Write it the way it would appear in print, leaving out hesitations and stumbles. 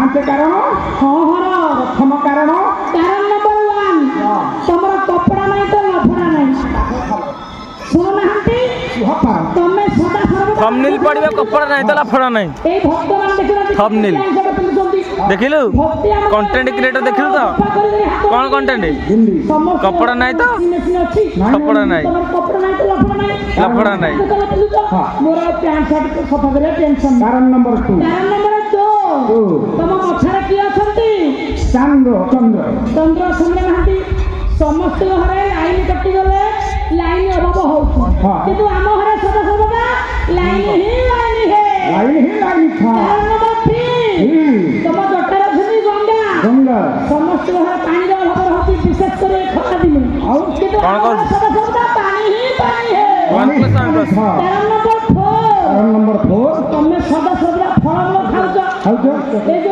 ପାଞ୍ଚ କାରଣ ପ୍ରଥମ କାରଣ ନମ୍ବର 1 ତମର କପଡ଼ା ନାହିଁ ତ ଲଫଡ଼ା ନାହିଁ। ଶୁଣୁନାହାନ୍ତି ତମେ ସଦା ସର୍ବଦା थंबनेल पड़िबे कपड़ा नहीं तो लफड़ा नहीं। এই ভক্তমান ଦେଖିନାହାନ୍ତି Thumbnail। ପିନ୍ଧୁଛନ୍ତି। देखिलु कंटेंट क्रिएटर देखिलु तो कौन कंटेंट ହିନ୍ଦୀ कपड़ा नहीं तो कपड़ा नहीं କପଡ଼ା ନାହିଁ ତ ଲଫଡ଼ା ନାହିଁ। लफड़ा नहीं। ମୋର ପ୍ୟାଣ୍ଟ ସାର୍ଟ ସଫା କରିବା ଟେନସନ। କାରଣ ନମ୍ବର 2 କାରଣ ନମ୍ବର 2 ତମ ପଛରେ କିଏ ଅଛନ୍ତି? ଚନ୍ଦ୍ର ଚନ୍ଦ୍ର ଚନ୍ଦ୍ର ଅଛନ୍ତି ନାହାନ୍ତି। ସମସ୍ତ ଘରେ ଲାଇନ କଟିଗଲେ ଲାଇନ ଅଭାବ ହଉଛି କିନ୍ତୁ ଆମ ଘରେ ସଦା ସର୍ବଦା ଲାଇନ ହିଁ ଲାଇନ ହିଁ ଲାଇନ ଥା କାରଣ ନମ୍ବର 3 ତମ ଜଟାରେ ଅଛନ୍ତି ଗଙ୍ଗା। ଗଙ୍ଗା ସମସ୍ତ ଘରେ ପାଣିର ଅଭାବ ହଉଛି ବିଶେଷ କରି ଖରା ଦିନେ ଆଉ କିନ୍ତୁ କଣ ଆମ ଘରେ କହୁଛୁ? ସଦା ସର୍ବଦା ପାଣି ହିଁ ପାଣି ହେ। वन प्लस କାରଣ ନମ୍ବର 4 କାରଣ ନମ୍ବର 4 ତମେ ସଦା ସର୍ବଦା ଫଳମୂଳ ଖାଉଛ। ଖାଉଛ এই যে